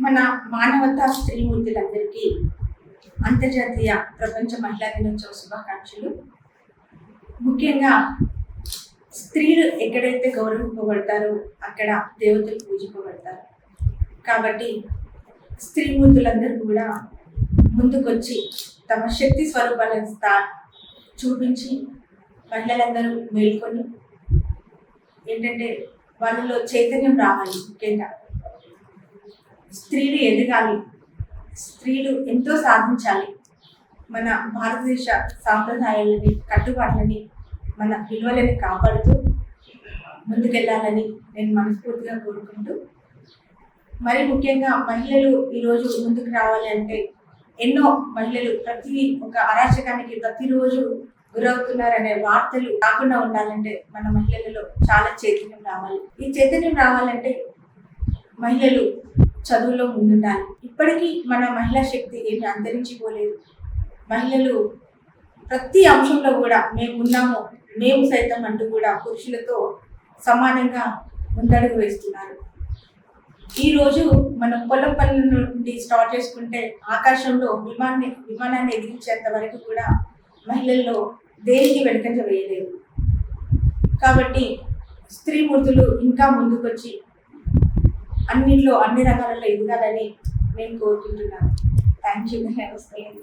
మన మానవతా స్త్రీమూర్తులందరికీ అంతర్జాతీయ ప్రపంచ మహిళా దినోత్సవ శుభాకాంక్షలు. ముఖ్యంగా స్త్రీలు ఎక్కడైతే గౌరవింపబడతారో అక్కడ దేవతలు పూజింపబడతారు. కాబట్టి స్త్రీమూర్తులందరూ కూడా ముందుకొచ్చి తమ శక్తి స్వరూపాలను చూపించి మహిళలందరూ మేల్కొని ఏంటంటే వాళ్ళలో చైతన్యం రావాలి. ముఖ్యంగా స్త్రీలు ఎదగాలి, స్త్రీలు ఎంతో సాధించాలి, మన భారతదేశ సాంప్రదాయాలని కట్టుబాట్లని మన విలువలని కాపాడుతూ ముందుకెళ్ళాలని నేను మనస్ఫూర్తిగా కోరుకుంటూ, మరి ముఖ్యంగా మహిళలు ఈరోజు ముందుకు రావాలి అంటే ఎన్నో మహిళలు ప్రతి ఒక అరాచకానికి ప్రతిరోజు గురవుతున్నారనే వార్తలు కాకుండా ఉండాలంటే మన మహిళలలో చాలా చైతన్యం రావాలి. ఈ చైతన్యం రావాలంటే మహిళలు చదువులో ముందుండాలి. ఇప్పటికీ మన మహిళా శక్తి ఏమి అంతరించిపోలేదు. మహిళలు ప్రతి అంశంలో కూడా మేము ఉన్నాము, మేము సైతం అంటూ కూడా పురుషులతో సమానంగా ముందడుగు వేస్తున్నారు. ఈరోజు మనం పొలం పనుల నుండి స్టార్ట్ చేసుకుంటే ఆకాశంలో విమానాన్ని ఎదిరించేంత వరకు కూడా మహిళల్లో దేనికి వెనుకంజ వేయలేదు. కాబట్టి స్త్రీమూర్తులు ఇంకా ముందుకొచ్చి అన్నింటిలో అన్ని రంగాలలో ఎదగాలని నేను కోరుకుంటున్నాను. Thank you.